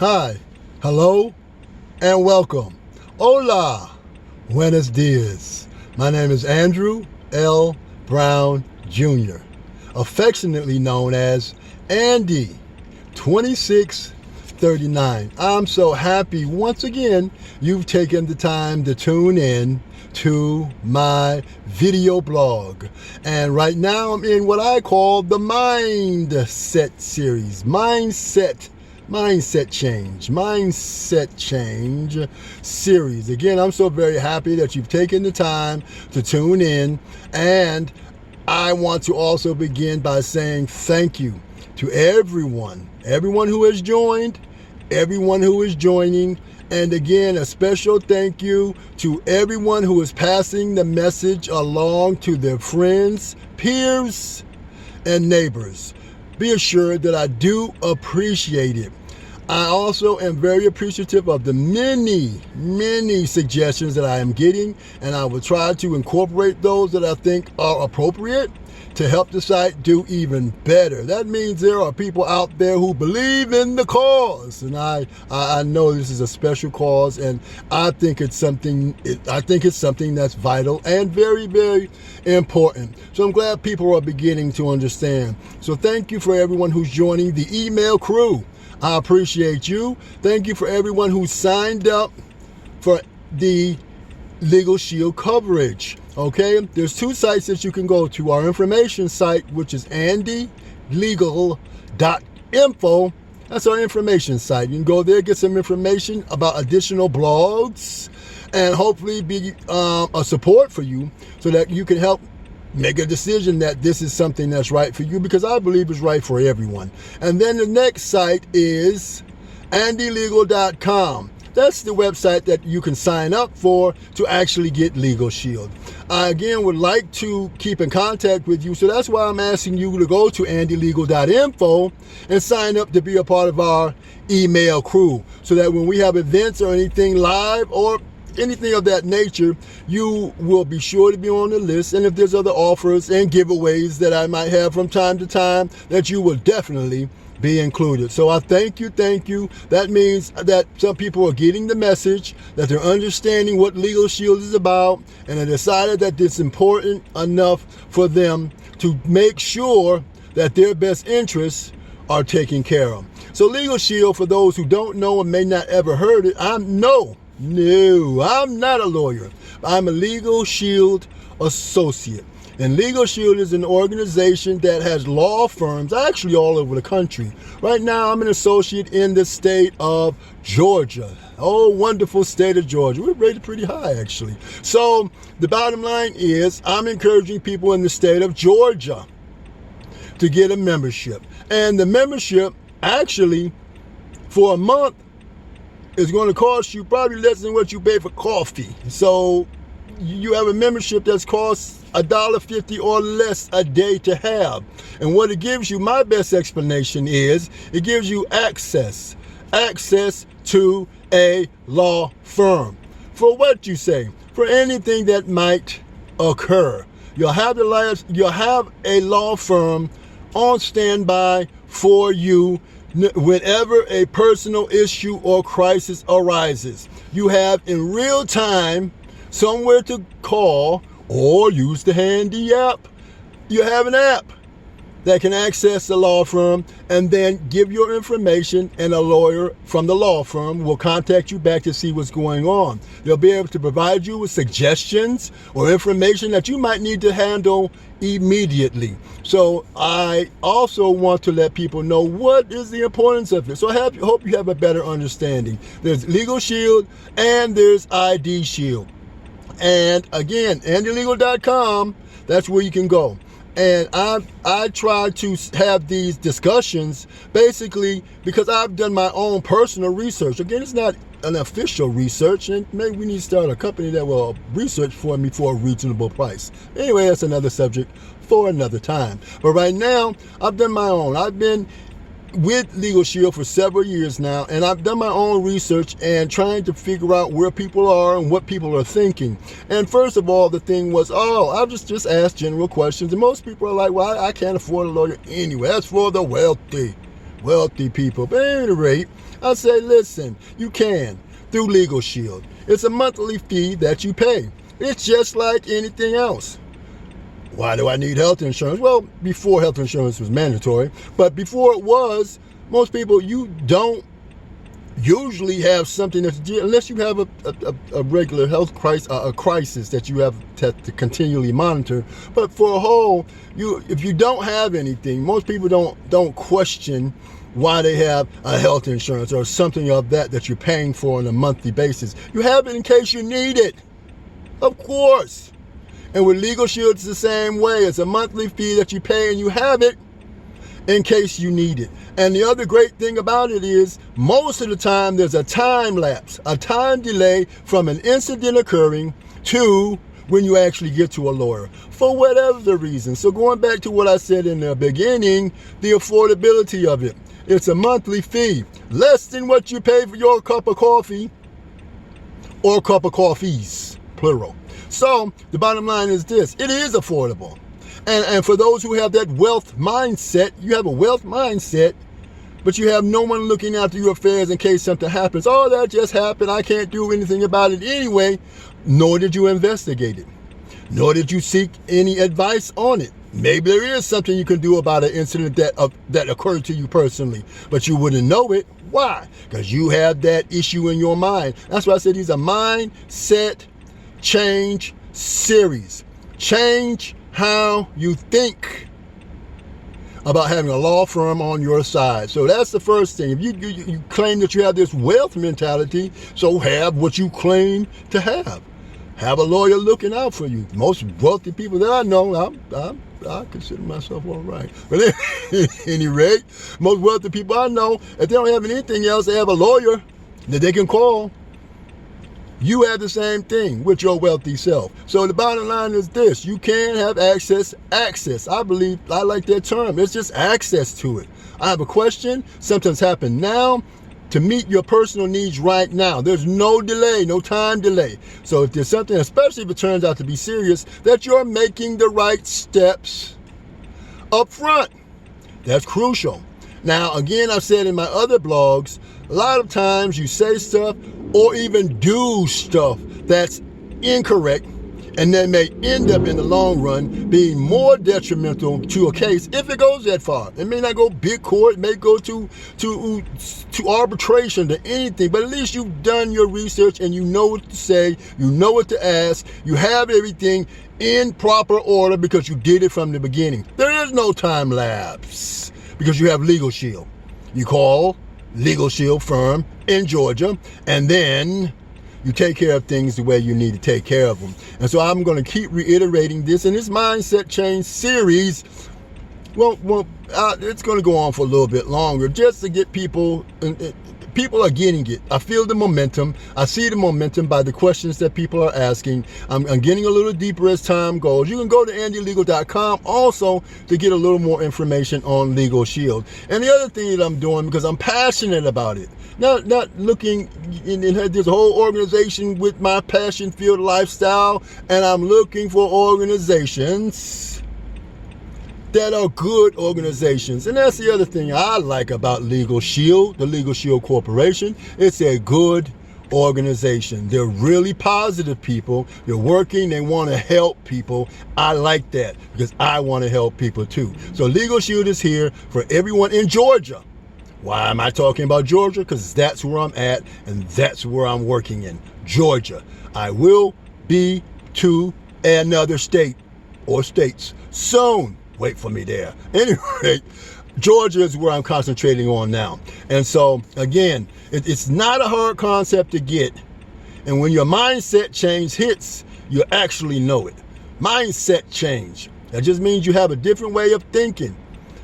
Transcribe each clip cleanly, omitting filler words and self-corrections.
Hi, hello, and welcome. Hola, buenos dias. My name is Andrew L. Brown Jr., affectionately known as Andy, 2639. I'm so happy once again you've taken the time to tune in to my video blog. And right now I'm in what I call the Mindset series. Mindset change series. Again, I'm so very happy that you've taken the time to tune in, and I want to also begin by saying thank you to everyone who has joined, everyone who is joining, and again, a special thank you to everyone who is passing the message along to their friends, peers, and neighbors. Be assured that I do appreciate it. I also am very appreciative of the many suggestions that I am getting, and I will try to incorporate those that I think are appropriate to help the site do even better. That means there are people out there who believe in the cause, and I know this is a special cause, and I think it's something that's vital and very important. So I'm glad people are beginning to understand. So thank you for everyone who's joining the email crew. I appreciate you. Thank you for everyone who signed up for the Legal Shield coverage. Okay, there's two sites that you can go to. Our information site, which is andylegal.info. That's our information site. You can go there, get some information about additional blogs, and hopefully be a support for you so that you can help make a decision that this is something that's right for you, because I believe it's right for everyone. And then the next site is andylegal.com. That's the website that you can sign up for to actually get Legal Shield. I again would like to keep in contact with you, so that's why I'm asking you to go to andylegal.info and sign up to be a part of our email crew, so that when we have events or anything live or anything of that nature, you will be sure to be on the list. And if there's other offers and giveaways that I might have from time to time, that you will definitely be included. So I thank you. That means that some people are getting the message, that they're understanding what Legal Shield is about, and they decided that it's important enough for them to make sure that their best interests are taken care of. So Legal Shield, for those who don't know and may not ever heard it, I'm not a lawyer. I'm a Legal Shield associate. And Legal Shield is an organization that has law firms actually all over the country. Right now, I'm an associate in the state of Georgia. Oh, wonderful state of Georgia. We're rated pretty high, actually. So the bottom line is I'm encouraging people in the state of Georgia to get a membership. And the membership, actually, for a month, is going to cost you probably less than what you pay for coffee. So you have a membership that's cost $1.50 or less a day to have. And what it gives you, my best explanation is, it gives you access to a law firm. For what you say? For anything that might occur. You'll have a law firm on standby for you whenever a personal issue or crisis arises. You have in real time somewhere to call or use the handy app. You have an app that can access the law firm and then give your information, and a lawyer from the law firm will contact you back to see what's going on. They'll be able to provide you with suggestions or information that you might need to handle immediately. So I also want to let people know what is the importance of it. So I hope you have a better understanding. There's Legal Shield and there's ID Shield. And again, andylegal.com, that's where you can go. And I try to have these discussions basically because I've done my own personal research. Again, it's not an official research, and maybe we need to start a company that will research for me for a reasonable price. Anyway, that's another subject for another time. But right now, I've done my own. I've been with Legal Shield for several years now, and I've done my own research and trying to figure out where people are and what people are thinking. And first of all, the thing was, I'll just ask general questions. And most people are like, well, I can't afford a lawyer anyway. That's for the wealthy. wealthy people. But at any rate, I say, listen, you can through Legal Shield. It's a monthly fee that you pay. It's just like anything else. Why do I need health insurance? Well, before health insurance was mandatory, but before it was, most people, you don't usually have something that's, unless you have a regular health crisis, a crisis that you have to continually monitor. But for a whole, if you don't have anything, most people don't question why they have a health insurance or something of that you're paying for on a monthly basis. You have it in case you need it, of course. And with Legal Shield, it's the same way. It's a monthly fee that you pay, and you have it in case you need it. And the other great thing about it is, most of the time, there's a time lapse, a time delay from an incident occurring to when you actually get to a lawyer, for whatever the reason. So going back to what I said in the beginning, the affordability of it. It's a monthly fee, less than what you pay for your cup of coffee or cup of coffees, plural. So the bottom line is this: it is affordable. And for those who have that wealth mindset, you have a wealth mindset, but you have no one looking after your affairs in case something happens. Oh, that just happened. I can't do anything about it anyway. Nor did you investigate it. Nor did you seek any advice on it. Maybe there is something you can do about an incident that occurred to you personally, but you wouldn't know it. Why? Because you have that issue in your mind. That's why I said these are mindset change series. Change how you think about having a law firm on your side. So that's the first thing. If you claim that you have this wealth mentality, so have what you claim to have. Have a lawyer looking out for you. Most wealthy people that I know, I consider myself all right. But at any rate, most wealthy people I know, if they don't have anything else, they have a lawyer that they can call. You have the same thing with your wealthy self. So the bottom line is this: you can have access. I believe, I like that term. It's just access to it. I have a question. Something's happened now to meet your personal needs right now. There's no delay, no time delay. So if there's something, especially if it turns out to be serious, that you're making the right steps up front. That's crucial. Now, again, I've said in my other blogs, a lot of times you say stuff or even do stuff that's incorrect, and that may end up in the long run being more detrimental to a case if it goes that far. It may not go big court, it may go to arbitration, to anything, but at least you've done your research and you know what to say, you know what to ask, you have everything in proper order because you did it from the beginning. There is no time lapse because you have Legal Shield. You call Legal Shield firm in Georgia, and then you take care of things the way you need to take care of them. And so I'm going to keep reiterating this in this Mindset Change series. Well, it's going to go on for a little bit longer just to get people are getting it. I feel the momentum. I see the momentum by the questions that people are asking. I'm getting a little deeper as time goes. You can go to andylegal.com also to get a little more information on Legal Shield. And the other thing that I'm doing, because I'm passionate about it, not looking, there's a whole organization with my passion-filled lifestyle, and I'm looking for organizations that are good organizations. And that's the other thing I like about Legal Shield, the Legal Shield Corporation. It's a good organization. They're really positive people. They're working. They want to help people. I like that because I want to help people too. So Legal Shield is here for everyone in Georgia. Why am I talking about Georgia? Because that's where I'm at and that's where I'm working in, Georgia. I will be to another state or states soon. Wait for me there. Anyway, Georgia is where I'm concentrating on now. And so, again, it's not a hard concept to get. And when your mindset change hits, you actually know it. Mindset change. That just means you have a different way of thinking.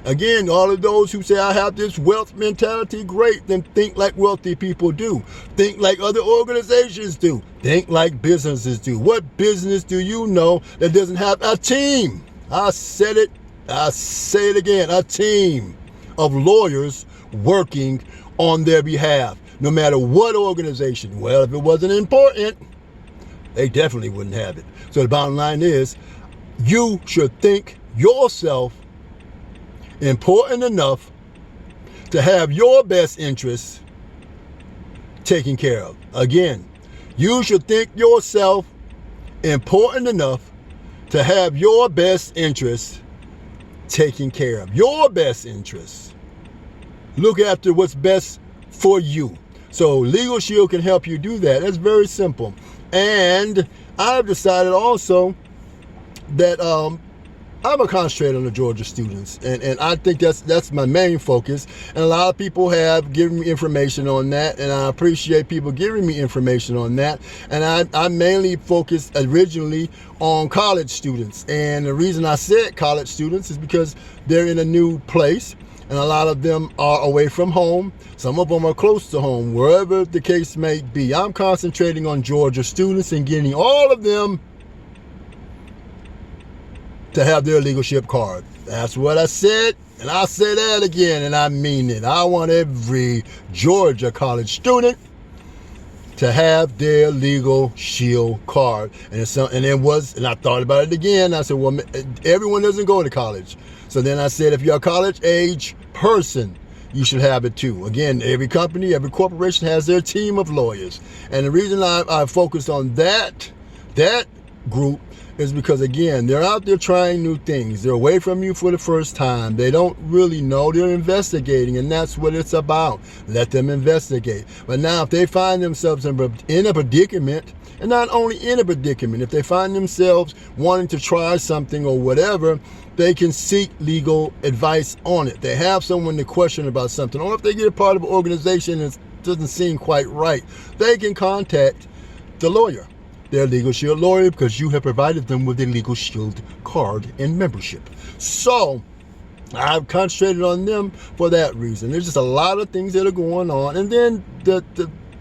Again, all of those who say I have this wealth mentality, great, then think like wealthy people do. Think like other organizations do. Think like businesses do. What business do you know that doesn't have a team? I said it. I say it again, a team of lawyers working on their behalf, no matter what organization. Well, if it wasn't important, they definitely wouldn't have it. So the bottom line is, you should think yourself important enough to have your best interests taken care of. Again, you should think yourself important enough to have your best interests taken care of. Your best interests. Look after what's best for you. So Legal Shield can help you do that. That's very simple. And I've decided also that I'm going to concentrate on the Georgia students. And I think that's my main focus. And a lot of people have given me information on that. And I appreciate people giving me information on that. And I mainly focused originally on college students. And the reason I said college students is because they're in a new place. And a lot of them are away from home. Some of them are close to home, wherever the case may be. I'm concentrating on Georgia students and getting all of them to have their legalship card. That's what I said, and I'll say that again, and I mean it. I want every Georgia college student to have their Legal Shield card. And I thought about it again. I said, well, everyone doesn't go to college. So then I said, if you're a college age person, you should have it too. Again, every company, every corporation has their team of lawyers. And the reason I focused on that group is because, again, they're out there trying new things. They're away from you for the first time. They don't really know. They're investigating, and that's what it's about. Let them investigate. But now if they find themselves in a predicament, and not only in a predicament, if they find themselves wanting to try something or whatever, they can seek legal advice on it. They have someone to question about something, or if they get a part of an organization and it doesn't seem quite right, they can contact the lawyer, their Legal Shield lawyer, because you have provided them with a Legal Shield card and membership. So I've concentrated on them for that reason. There's just a lot of things that are going on. And then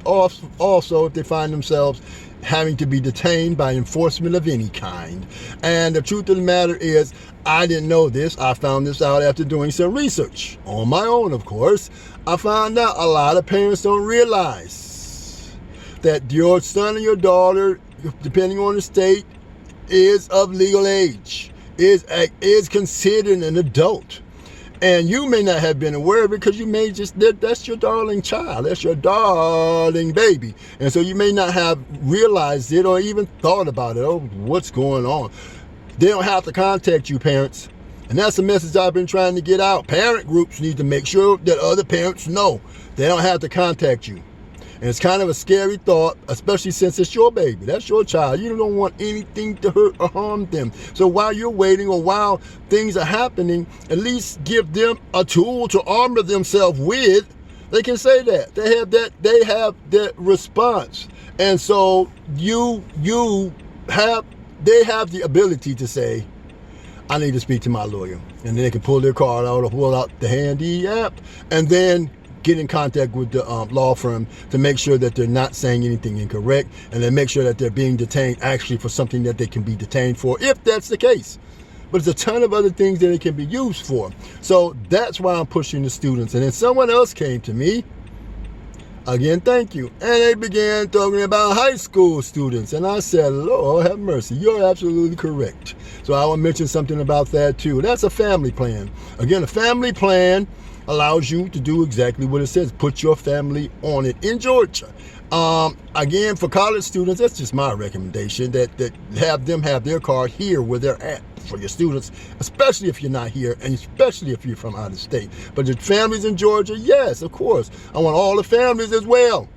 also if they find themselves having to be detained by enforcement of any kind. And the truth of the matter is, I didn't know this. I found this out after doing some research on my own, of course. I found out a lot of parents don't realize that your son or your daughter, depending on the state, is of legal age, is considered an adult. And you may not have been aware of it because you may that's your darling child. That's your darling baby. And so you may not have realized it or even thought about it. Oh, what's going on? They don't have to contact you, parents. And that's the message I've been trying to get out. Parent groups need to make sure that other parents know they don't have to contact you. And it's kind of a scary thought, especially since it's your baby. That's your child. You don't want anything to hurt or harm them. So while you're waiting or while things are happening, at least give them a tool to armor themselves with. They can say that. They have that response. And so they have the ability to say, I need to speak to my lawyer. And then they can pull their card out or pull out the Handy app and then get in contact with the law firm to make sure that they're not saying anything incorrect, and then make sure that they're being detained actually for something that they can be detained for, if that's the case. But there's a ton of other things that it can be used for. So that's why I'm pushing the students. And then someone else came to me, again, thank you, and they began talking about high school students. And I said, Lord have mercy, you're absolutely correct. So I will mention something about that too. That's a family plan. Again, a family plan allows you to do exactly what it says. Put your family on it in Georgia. Again, for college students, that's just my recommendation, that have them have their card here where they're at for your students, especially if you're not here and especially if you're from out of state. But the families in Georgia, yes, of course. I want all the families as well.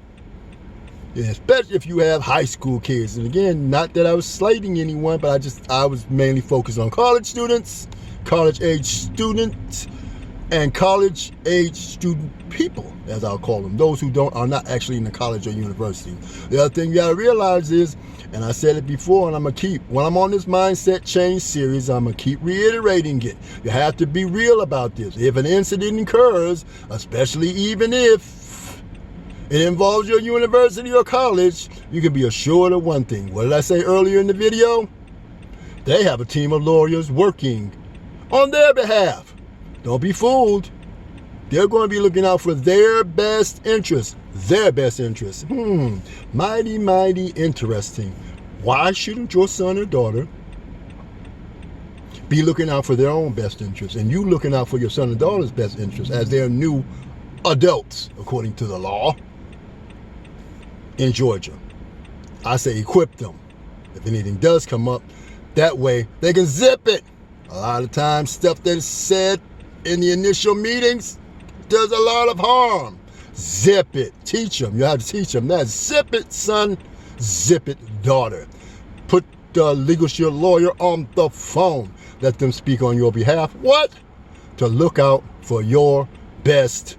Yeah, especially if you have high school kids. And again, not that I was slighting anyone, but I was mainly focused on college students, college age students, and college age student people, as I'll call them, those who are not actually in the college or university. The other thing you gotta realize is, and I said it before, and when I'm on this Mindset Change series, I'm gonna keep reiterating it. You have to be real about this. If an incident occurs, especially even if it involves your university or college, you can be assured of one thing. What did I say earlier in the video? They have a team of lawyers working on their behalf. Don't be fooled. They're going to be looking out for their best interests. Their best interests. Mighty, mighty interesting. Why shouldn't your son or daughter be looking out for their own best interests, and you looking out for your son or daughter's best interests as their new adults, according to the law, in Georgia. I say equip them. If anything does come up, that way they can zip it. A lot of times, stuff that is said in the initial meetings does a lot of harm. Zip it. Teach them. You have to teach them that. Zip it, son. Zip it, daughter. Put the Legal Shield lawyer on the phone. Let them speak on your behalf. What? To look out for your best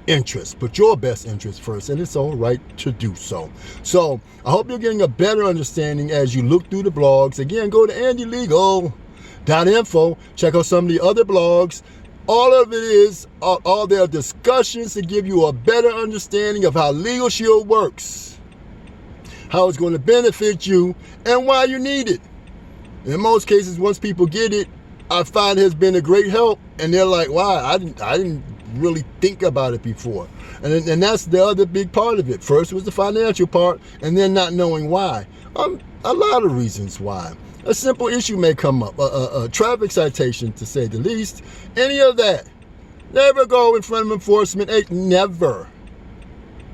interest. Put your best interest first, and it's all right to do so. So I hope you're getting a better understanding as you look through the blogs. Again, go to andylegal.info. Check out some of the other blogs. All of it is all their discussions to give you a better understanding of how Legal Shield works, how it's going to benefit you, and why you need it. In most cases, once people get it, I find it has been a great help, and they're like, wow, I didn't really think about it before. And that's the other big part of it. First was the financial part, and then not knowing why. A lot of reasons why. A simple issue may come up, a traffic citation to say the least, any of that. Never go in front of enforcement. Never.